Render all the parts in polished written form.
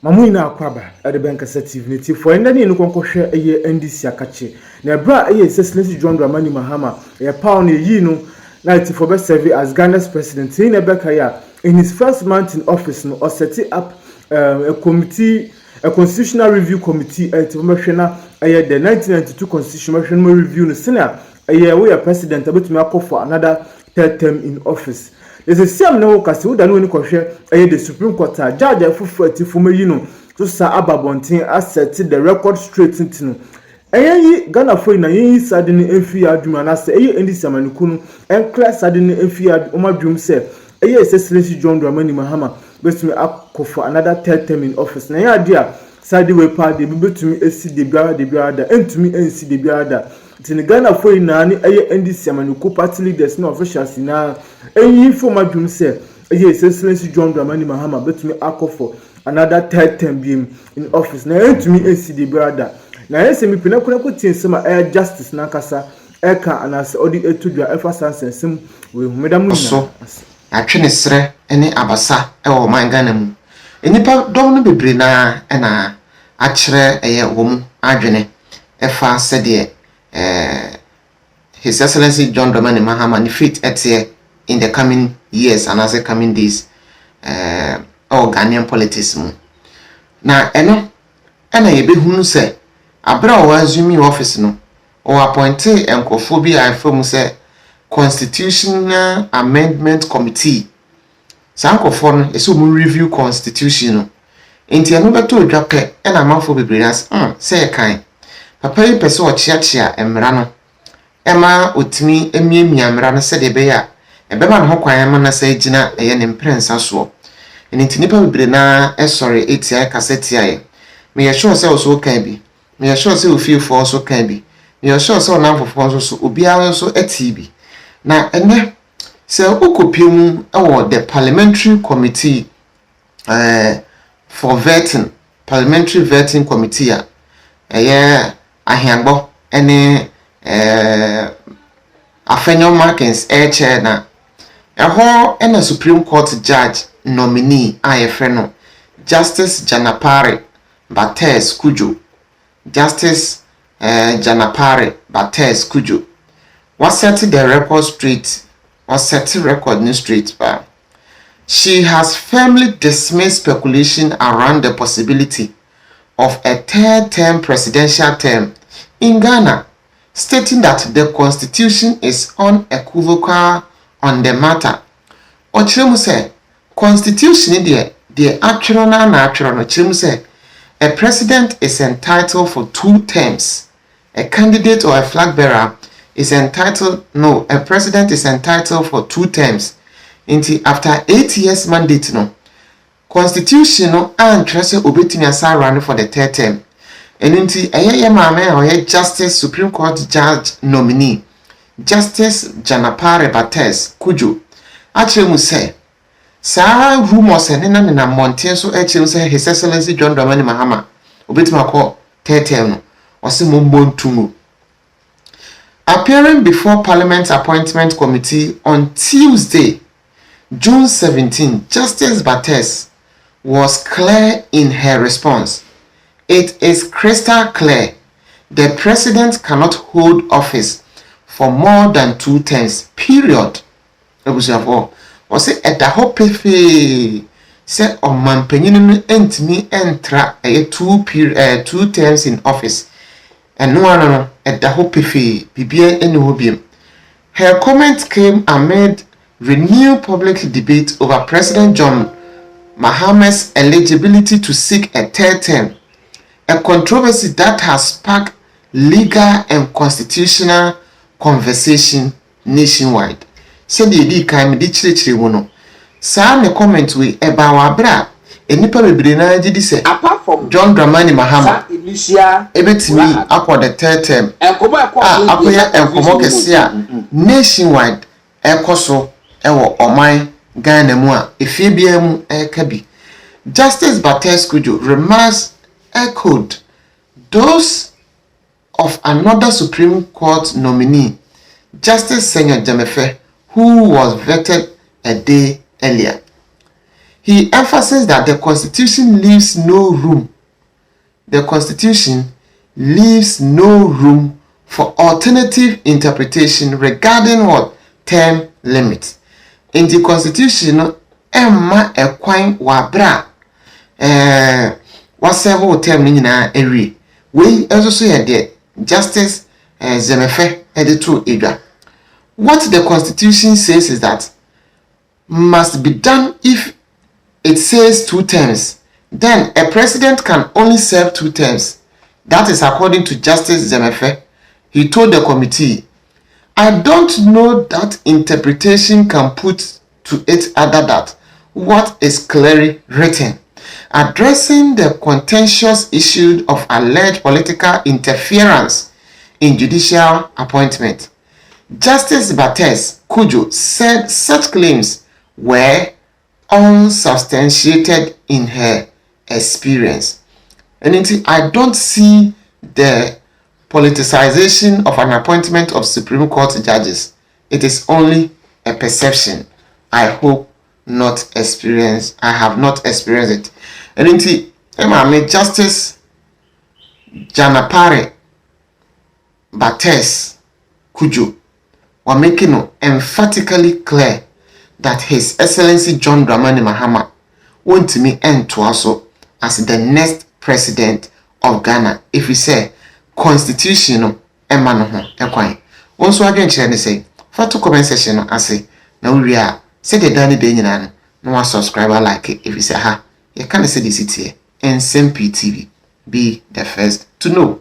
Mamuina akwaba at the bank assertivity for any concoction a year and this yakache. Na bra a Cecily John Dramani Mahama, a pound a yino, 94 best survey as Ghana's president in Ebekaya in his first month in office no, or setting up a committee, a constitutional review committee at the 1992 constitutional review no senior a year we are president about me for another third term in office. There's a same no kasi who don't know the Supreme Court judge for you know to sa ababontin asset the record straight into no. Eyi Ghana for na yin sadini emfi adwuma na se eyi endi samanikunu en class sadini emfi omadwum se eyi Cecily John Dramani Mahama betumi akofo another third term in office na ya dia sadi we pa de betumi esi de biara da entumi ensi de biara da tini Ghana for na ni eyi endi samaniku party leaders na officials na eyi for madwum se eyi Cecily John Dramani Mahama betumi akofo another third term in office na entumi ensi de biara da na yese mi pina kuna kutin sema justice na kasa eka anase odi etudwa efa sansensem we humeda mu so atwe ne srɛ ene abasa ɛwɔ man Ghana mu enipa dɔm no bebre na ɛna akyerɛ ɛyɛ wo mu adwene ɛfa sɛdeɛ His Excellency John Dramani Mahama ni fit ɛteɛ in the coming years and as the coming days Ghanaian politics mu na ɛno ɛna yɛbɛhunu sɛ abra o assume office no o appointed enkofo bi afom say constitutional amendment committee sankofo no eso mu review constitution no enti eno beto odwape e na manfo bebrinas say kan papa yi pese o chiachia emra no ema otimi emiemia emra no se de be ya ebema no kwan ma na say gina eye ne mprensa so enti nipa bebrina sorry etia kasetia ye me ye sure say o so kan bi me sure say ofie for so kan bi me sure say onam for so obiara so atibi na ene say okopiem the parliamentary committee for vetting parliamentary vetting committee ahiangbo ene afenyo markings chair na eho ene Supreme Court judge nominee ayefreno Justice Janapare Bates Kujo Justice Janapare Bates Kujo was set the record straight, was set the record new straight. She has firmly dismissed speculation around the possibility of a third term presidential term in Ghana, stating that the constitution is unequivocal on the matter. Ochiremu say, constitution the actual na natural ochiremu say a president is entitled for 2 terms. A candidate or a flag bearer is entitled, no, a president is entitled for 2 terms. After 8 years mandate, no, constitution no and trust obetimi asa run for the 3rd term. And mame Justice Supreme Court Judge nominee, Justice Janapare Bates Kujo, actually say, Sa rumors and na mountain so say His Excellency John Dramani Mahama obetimi call 3rd term no appearing before Parliament's appointment committee on Tuesday, June 17, Justice Bates was clear in her response. It is crystal clear the president cannot hold office for more than 2 terms, period. Was it at the hope say on mampenyin entimi entra 2 terms in office and no one at the hope bibia eni. Her comment came amid renewed public debate over President John Mahama's eligibility to seek a 3rd term, a controversy that has sparked legal and constitutional conversation nationwide. Said the kan di chire mu no sa ne comment we eba wa bra enipa bebre na gidi se apart from John Dramani Mahama ebetimi akọ the 3rd term akoya enkomo kese a nationwide ekoso ewo oman Ghana mu a efie bia mu eka bi. Justice Bates Kujo remarks echoed those of another Supreme Court nominee, Justice Senior Jamefe, who was vetted a day earlier. he emphasized that the Constitution leaves no room. The Constitution leaves no room for alternative interpretation regarding what term limits. In the Constitution, Emma Equine Wabra was several term in area. We also say that Justice Zemefe headed to Iga. What the Constitution says is that must be done if it says 2 terms. Then a president can only serve 2 terms. That is according to Justice Zemefe. He told the committee, I don't know that interpretation can put to it other that what is clearly written. Addressing the contentious issue of alleged political interference in judicial appointment, Justice Bates Kujo said such claims were unsubstantiated in her experience. And I don't see the politicization of an appointment of Supreme Court judges. It is only a perception. I hope not experience. I have not experienced it. And Justice Janapare Bates Kujo were making it emphatically clear that His Excellency John Dramani Mahama won't me end to also as the next president of Ghana if we say constitutional emano ekwan. Also again chene say for to comment section no ase na we are say the dani de nyina no one subscriber like it if you say ha you can say this it here SMP TV be the first to know.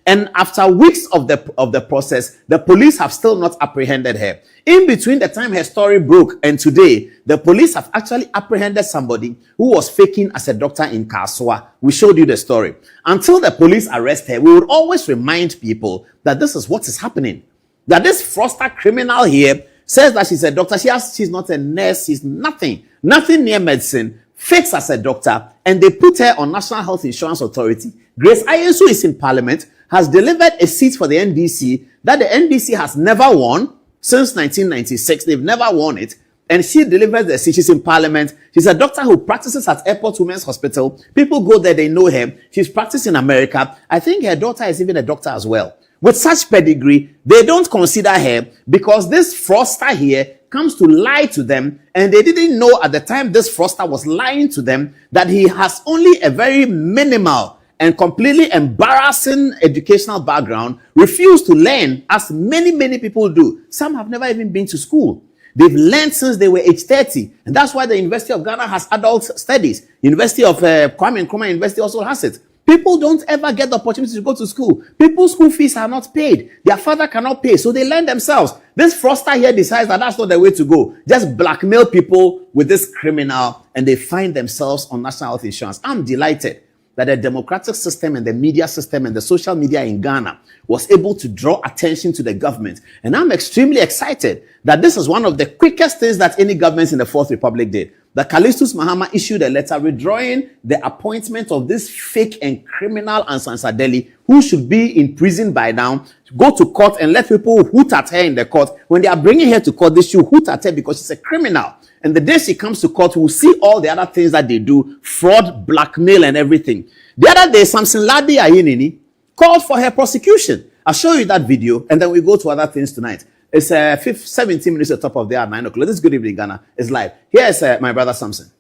And after weeks of the process, the police have still not apprehended her. In between the time her story broke and today, the police have actually apprehended somebody who was faking as a doctor in Kaswa. We showed you the story. Until the police arrest her, we would always remind people that this is what is happening. That this fraudster criminal here says that she's a doctor. She's not a nurse. She's nothing near medicine. Fakes as a doctor, and they put her on National Health Insurance Authority. Grace Ayensu is in Parliament, has delivered a seat for the NDC that the NDC has never won since 1996. They've never won it. And she delivers the seat. She's in Parliament. She's a doctor who practices at Airport Women's Hospital. People go there, they know her. She's practiced in America. I think her daughter is even a doctor as well. With such pedigree, they don't consider her because this fraudster here comes to lie to them, and they didn't know at the time this fraudster was lying to them that he has only a very minimal and completely embarrassing educational background, refused to learn as many people do. Some have never even been to school. They've learned since they were age 30. And that's why the University of Ghana has adult studies. University of Kwame Nkrumah University also has it. People don't ever get the opportunity to go to school. People's school fees are not paid. Their father cannot pay, so they learn themselves. This fraudster here decides that that's not the way to go. Just blackmail people with this criminal, and they find themselves on National Health Insurance. I'm delighted that the democratic system and the media system and the social media in Ghana was able to draw attention to the government. And I'm extremely excited that this is one of the quickest things that any government in the Fourth Republic did. That Callistus Mahama issued a letter withdrawing the appointment of this fake and criminal Ansan Sadeli, who should be in prison by now, go to court and let people hoot at her in the court. When they are bringing her to court, they should hoot at her because she's a criminal. And the day she comes to court, we'll see all the other things that they do, fraud, blackmail, and everything. The other day, Samson Ladi Ayinini called for her prosecution. I'll show you that video, and then we go to other things tonight. It's 17 minutes at the top of the hour, 9 o'clock. This is Good Evening Ghana. It's live. Here's my brother Samson.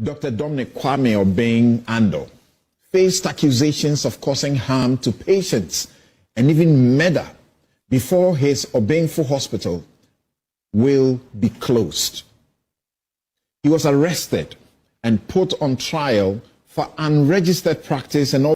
Dr. Dominic Kwame Obeng Ando faced accusations of causing harm to patients and even murder before his Obengfo hospital will be closed. He was arrested and put on trial for unregistered practice and all